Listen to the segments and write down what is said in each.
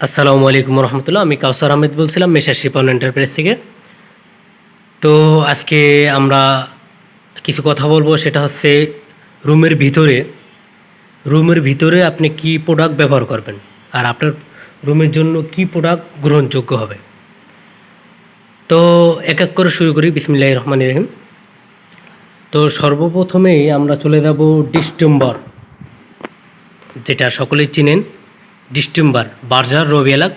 আসসালামু আলাইকুম রহমতুল্লাহ। আমি কাউসার আহমেদ বলছিলাম মেসার শিপন এন্টারপ্রাইজ থেকে। তো আজকে আমরা কিছু কথা বলবো, সেটা হচ্ছে রুমের ভিতরে রুমের ভিতরে আপনি কি প্রোডাক্ট ব্যবহার করবেন আর আপনার রুমের জন্য কি প্রোডাক্ট গ্রহণযোগ্য হবে। তো এক এক করে শুরু করি। বিসমিল্লাহির রহমানির রহিম। তো সর্বপ্রথমেই আমরা চলে যাব ডিস্টেম্বর, যেটা সকলেই চিনেন। ডিস্টেম্বর বার্জার রবিয়ালাক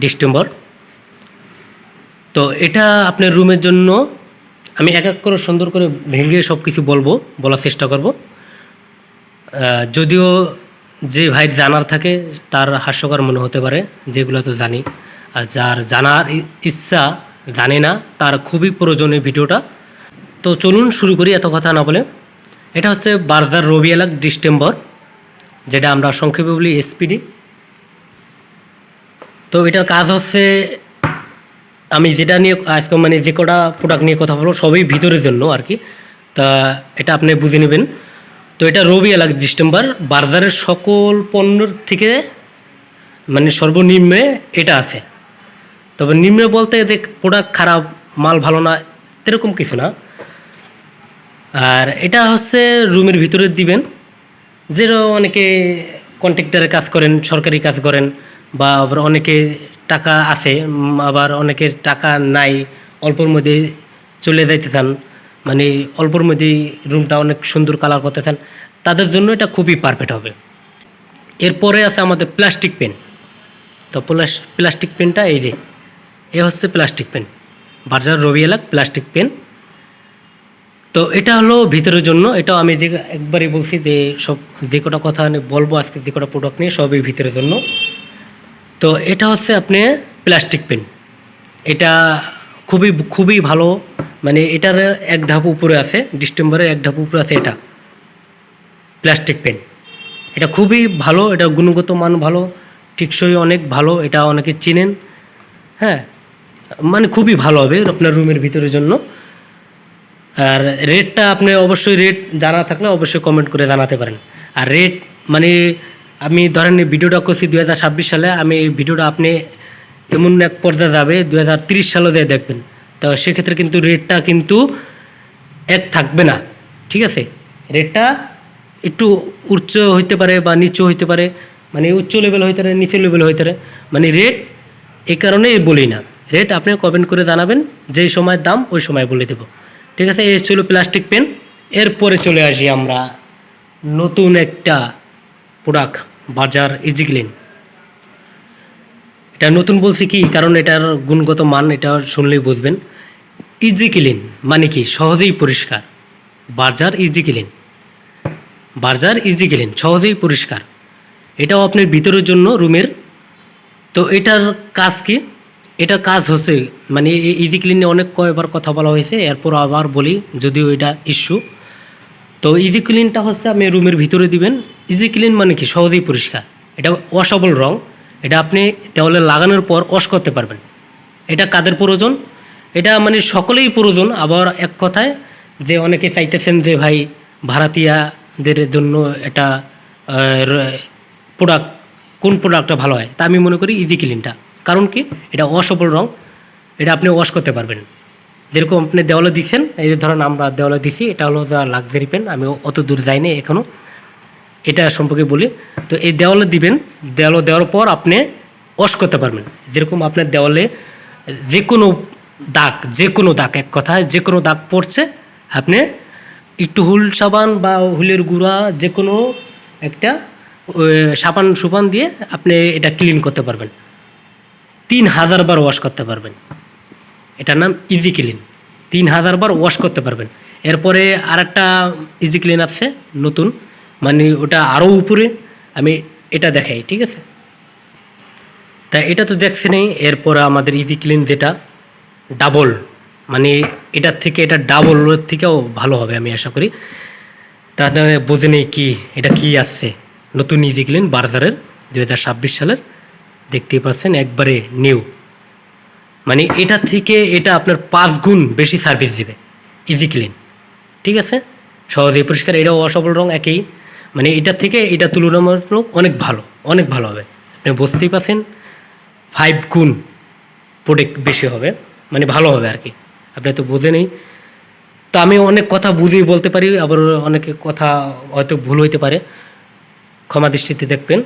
ডিস্টেম্বর। তো এটা আপনার রুমের জন্য আমি এক এক করে সুন্দর করে ভেঙে সব কিছু বলার চেষ্টা করব। যদিও যে ভাই জানার থাকে তার হাস্যকর মনে হতে পারে, যেগুলো তো জানি, আর যার জানার ইচ্ছা জানে না তার খুবই প্রয়োজনীয় ভিডিওটা। তো চলুন শুরু করি এত কথা না বলে। এটা হচ্ছে বার্জার রবিয়ালাক ডিস্টেম্বর, যেটা আমরা সংক্ষেপে বলি এসপিডি। তো এটার কাজ হচ্ছে, আমি যেটা নিয়ে আজকে মানে যে কটা প্রোডাক্ট নিয়ে কথা বলবো সবই ভিতরের জন্য আর কি। তা এটা আপনি বুঝে নেবেন। তো এটা রবিয়ালাক ডিস্টেম্বর বার্জারের সকল পণ্যর থেকে মানে সর্বনিম্নে এটা আছে। তবে নিম্নে বলতে যে প্রোডাক্ট খারাপ, মাল ভালো না, এরকম কিছু না। আর এটা হচ্ছে রুমের ভিতরে দিবেন। যেটা অনেকে কন্ট্রাক্টরের কাজ করেন, সরকারি কাজ করেন, বা আবার অনেকে টাকা আছে, আবার অনেকের টাকা নাই, অল্পর মধ্যে চলে যাইতে চান, মানে অল্পর মধ্যেই রুমটা অনেক সুন্দর কালার করতে চান, তাদের জন্য এটা খুবই পারফেক্ট হবে। এরপরে আছে আমাদের প্লাস্টিক পেন। তো প্লাস্টিক পেনটা এই যে এ হচ্ছে প্লাস্টিক পেন, বার্জার রবিয়ালাক প্লাস্টিক পেন। তো এটা হলো ভিতরের জন্য। এটাও আমি যে একবারই বলছি যে সব যে কটা কথা বলবো আজকে, যে কটা প্রোডাক্ট নিয়ে সবই ভিতরের জন্য। তো এটা হচ্ছে আপনি প্লাস্টিক পেন। এটা খুবই খুবই ভালো, মানে এটার এক ধাপ উপরে আছে, ডিস্টেম্বরের এক ধাপ উপরে আছে এটা প্লাস্টিক পেন। এটা খুবই ভালো, এটা গুণগত মান ভালো, টেকসই অনেক ভালো, এটা অনেকে চিনেন। হ্যাঁ, মানে খুবই ভালো হবে আপনার রুমের ভিতরের জন্য। আর রেটটা আপনি অবশ্যই রেট জানা থাকলে অবশ্যই কমেন্ট করে জানাতে পারেন। আর রেট মানে আমি ধরেন ভিডিওটা করছি 2026 সালে, আমি এই ভিডিওটা আপনি এমন এক পর্যায়ে যাবে 2030 সালে দিয়ে দেখবেন। তো সেক্ষেত্রে কিন্তু রেটটা কিন্তু এক থাকবে না, ঠিক আছে? রেটটা একটু উচ্চ হইতে পারে বা নিচু হইতে পারে, মানে উচ্চ লেভেল হইতে পারে, নিচু লেভেল হইতে পারে, মানে রেট এই কারণে বলি না। রেট আপনি কমেন্ট করে জানাবেন, যেই সময় দাম ওই সময় বলে দেবো, ঠিক আছে? এই ছিল প্লাস্টিক পেন। এরপরে চলে আসি আমরা নতুন একটা প্রোডাক্ট, বার্জার ইজি ক্লিন। এটা নতুন বলছি কি কারণ এটার গুণগত মান এটা শুনলেই বুঝবেন। ইজি ক্লিন মানে কি? সহজেই পরিষ্কার। Berger easy clean, Berger easy clean সহজেই পরিষ্কার। এটাও আপনার ভিতরের জন্য রুমের। তো এটার কাজ কি? এটার কাজ হচ্ছে মানে এই ইজি ক্লিনে অনেক কয়েকবার কথা বলা হয়েছে, এরপর আবার বলি যদিও এটা ইস্যু। তো ইজি ক্লিনটা হচ্ছে আপনি রুমের ভিতরে দিবেন। ইজি ক্লিন মানে কি? সহজেই পরিষ্কার। এটা ওয়াশেবল রং, এটা আপনি দেওয়ালে লাগানোর পর ওয়াশ করতে পারবেন। এটা কাদের প্রয়োজন? এটা মানে সকলেই প্রয়োজন। আবার এক কথায় যে অনেকে চাইতেছেন যে ভাই ভাড়াটিয়াদের জন্য এটা প্রোডাক্ট, কোন প্রোডাক্টটা ভালো হয়, তা আমি মনে করি ইজি ক্লিনটা। কারণ কি? এটা ওয়াশেবল রং, এটা আপনি ওয়াশ করতে পারবেন। যেরকম আপনি দেওয়ালে দিচ্ছেন, এই যে ধরেন আমরা দেওয়ালে দিছি, এটা হলো যা লাক্সারি পেন, আমি অত দূর যাইনি এখনও, এটা সম্পর্কে বলি। তো এই দেওয়ালে দিবেন, দেওয়ালে দেওয়ার পর আপনি ওয়াশ করতে পারবেন। যেরকম আপনার দেওয়ালে যে কোনো দাগ এক কথায় যে কোনো দাগ পড়ছে, আপনি একটু হুল সাবান বা হুলের গুঁড়া যে কোনো একটা সাবান দিয়ে আপনি এটা ক্লিন করতে পারবেন। 3000 বার ওয়াশ করতে পারবেন। এটার নাম ইজি ক্লিন। 3000 বার ওয়াশ করতে পারবেন। এরপরে আর একটা ইজি ক্লিন আছে নতুন, মানে ওটা আরও উপরে, আমি এটা দেখাই, ঠিক আছে? তা এটা তো দেখছেনই। এরপরে আমাদের ইজি ক্লিন যেটা ডাবল, মানে এটার থেকে এটা ডাবলের থেকেও ভালো হবে আমি আশা করি। তাতে বোঝে নেই কি এটা কি আসছে নতুন ইজি ক্লিন বার্জারের 2026 সালের, দেখতেই পাচ্ছেন একবারে নিউ। মানে এটার থেকে এটা আপনার 5 গুণ বেশি সার্ভিস দেবে ইজি ক্লিন, ঠিক আছে? সহজেই পরিষ্কার। এটাও ওয়াশেবল রং একই, মানে এটার থেকে এটা তুলনামূলক অনেক ভালো, অনেক ভালো হবে। আপনি বুঝতেই পারছেন 5 গুণ প্রোডাক্ট বেশি হবে, মানে ভালো হবে আর কি। আপনি তো বোঝেনই। তো আমি অনেক কথা বুঝেই বলতে পারি, আবার অনেকে কথা হয়তো ভুল হইতে পারে, ক্ষমা দৃষ্টিতে দেখবেন।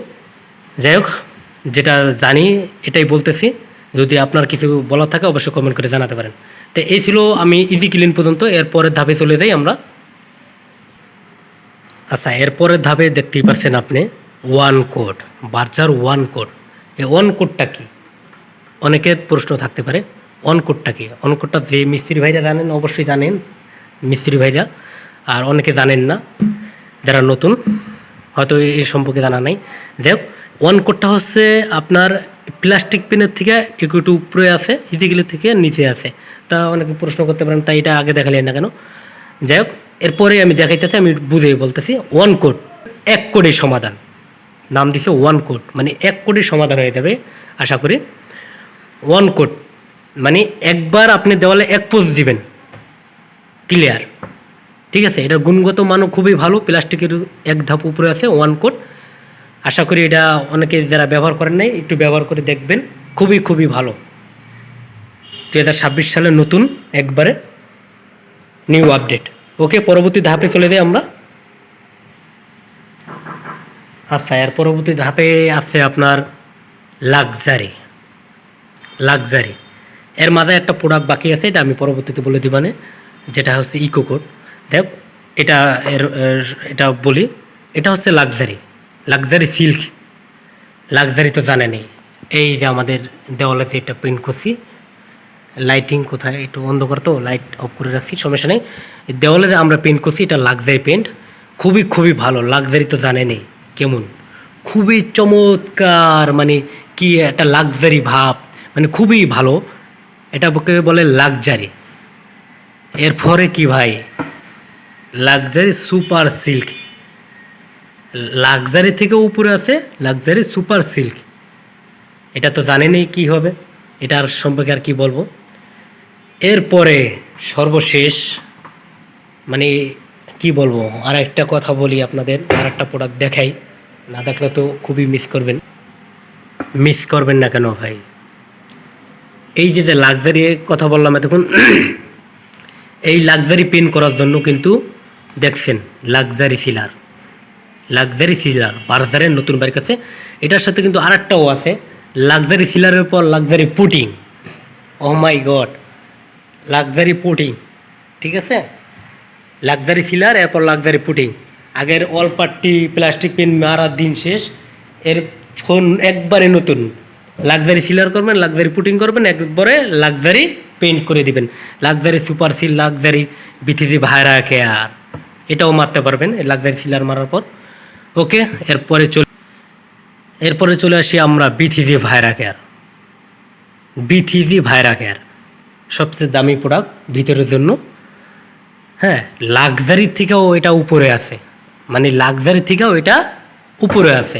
যাই হোক, যেটা জানি এটাই বলতেছি। যদি আপনার কিছু বলার থাকে অবশ্যই কমেন্ট করে জানাতে পারেন। তো এই ছিল আমি ইজি ক্লিন পর্যন্ত। এরপরের ধাপে চলে যাই আমরা। আচ্ছা, এরপরের ধাপে দেখতেই পাচ্ছেন আপনি one code, Berger one code. এই ওয়ান কোডটা কী, অনেকের প্রশ্ন থাকতে পারে ওয়ান কোডটা কী। ওয়ান কোডটা যে মিস্ত্রি ভাইরা জানেন অবশ্যই জানেন, মিস্ত্রি ভাইরা, আর অনেকে জানেন না যারা নতুন, হয়তো এই সম্পর্কে জানা নাই। যাই হোক, ওয়ান কোডটা হচ্ছে আপনার প্লাস্টিক পেনের থেকে একটু উপরে আছে, ইজিগুলির থেকে নিচে আছে। তা অনেকে প্রশ্ন করতে পারেন তাই এটা আগে দেখালেন না কেন। যাই হোক, এরপরে আমি দেখাইতেছি, আমি বুঝেই বলতেছি। ওয়ান কোড, এক কোডের সমাধান, নাম দিছে ওয়ান কোড, মানে এক কোডের সমাধান হয়ে যাবে আশা করি। ওয়ান কোড মানে একবার আপনি দেওয়ালে এক পোস্ট দিবেন, ক্লিয়ার। ঠিক আছে, এটা গুণগত মানও খুবই ভালো, প্লাস্টিকের এক ধাপ উপরে আছে ওয়ান কোড। আশা করি এটা অনেকে যারা ব্যবহার করেন নাই একটু ব্যবহার করে দেখবেন, খুবই খুবই ভালো। 2026 সালে নতুন একবারে নিউ আপডেট। ওকে, পরবর্তী ধাপে চলে যাই আমরা। আচ্ছা, এর পরবর্তী ধাপে আছে আপনার লাক্সারি। লাক্সারি এর মাঝে একটা প্রোডাক্ট বাকি আছে, এটা আমি পরবর্তীতে বলে দিবানে, যেটা হচ্ছে ইকো কোড। দেখ, এটা এটা বলি, এটা হচ্ছে লাক্সারি, লাক্সারি সিল্ক। লাক্সারি তো জানেনই, এই যে আমাদের দেওয়ালে যে এটা প্রিন্ট করছি, লাইটিং কোথায় একটু অন্ধকার তো লাইট অফ করে রাখছি, সমস্যা নেই। দেওয়ালে যে আমরা পেন্ট করছি এটা লাক্সারি পেন্ট, খুবই খুবই ভালো। লাক্সারি তো জানেনই কেমন, খুবই চমৎকার, মানে কি একটা লাক্সারি ভাব, মানে খুবই ভালো। এটা বলে লাক্সারি। এরপরে কি ভাই, লাক্সারি সুপার সিল্ক। লাক্সারি থেকে উপরে আছে লাক্সারি সুপার সিল্ক। এটা তো জানেনই কি হবে, এটার সম্পর্কে আর কি বলবো। এরপরে সর্বশেষ, মানে কি বলবো, আর একটা কথা বলি আপনাদের, আর একটা প্রোডাক্ট দেখাই, না দেখলে তো খুবই মিস করবেন। মিস করবেন না কেন ভাই, এই যে যে লাক্সারি কথা বললাম এতক্ষণ, এই লাক্সারি পেন করার জন্য কিন্তু দেখছেন লাক্সারি সিলার, লাক্সারি সিলার বার্জারের নতুন বাইক আছে। এটার সাথে কিন্তু আরেকটাও আছে, লাক্সারি সিলারের পর লাক্সারি পুটিং। ও মাই গড, লাক্সারি পুটিং, ঠিক আছে, লাক্সারি সিলার এরপর লাক্সারি পুটিং। আগের অল পার্টি প্লাস্টিক পেন মারার দিন শেষ, এর ফোন একবারে নতুন। লাক্সারি সিলার করবেন, লাক্সারি পুটিং করবেন, একবারে লাক্সারি পেন্ট করে দিবেন। লাক্সারি সুপার সিল, লাক্সারি বিথিজি ভাইরা কেয়ার, এটাও মারতে পারবেন এই লাক্সারি সিলার মারার পর। ওকে, এরপরে চলে আসি আমরা বিথিজি ভাইরা কেয়ার। বিথিজি ভাইরা কেয়ার সবচেয়ে দামি প্রোডাক্ট ভিতরের জন্য। হ্যাঁ, লাক্সারির থেকেও এটা উপরে আছে, মানে লাক্সারি থেকেও এটা উপরে আছে,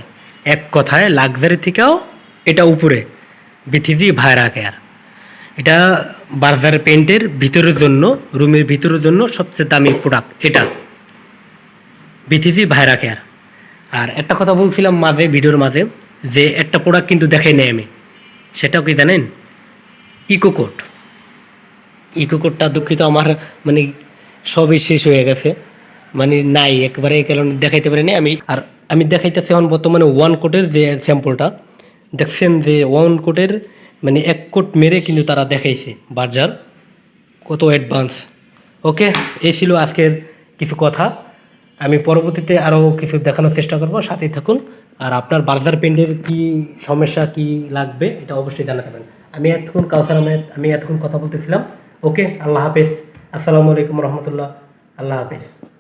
এক কথায় লাক্সারি থেকেও এটা উপরে। বিথিজি ভাইরা কেয়ার, এটা বার্জার পেন্টের ভিতরের জন্য, রুমের ভিতরের জন্য সবচেয়ে দামি প্রোডাক্ট এটা, বিথিজি ভাইরা কেয়ার। আর একটা কথা বলছিলাম মাঝে, ভিডিওর মাঝে, যে একটা প্রোডাক্ট কিন্তু দেখাই নাই আমি, সেটাও কি জানেন, ইকো কোড। ইকো কোডটা দুঃখিত আমার, মানে সবই শেষ হয়ে গেছে, মানে নাই একবারে, এই কারণে দেখাইতে পারিনি আমি। আর আমি দেখাইতেছি এখন বর্তমানে ওয়ান কোটের যে স্যাম্পলটা দেখছেন, যে ওয়ান কোটের মানে এক কোট মেরে কিন্তু তারা দেখাইছে বার্জার কত অ্যাডভান্স। ওকে, এই ছিল আজকের কিছু কথা। আমি পরবর্তীতে আরও কিছু দেখানোর চেষ্টা করব, সাথেই থাকুন। আর আপনার বার্জার পেন্টের কি সমস্যা, কি লাগবে এটা অবশ্যই জানাতে পারেন। আমি এতক্ষণ কাউসার আহমেদ, আমি এতক্ষণ কথা বলতেছিলাম। ওকে, আল্লাহ হাফেজ, আসসালামু আলাইকুম রহমতুল্লাহ, আল্লাহ হাফেজ।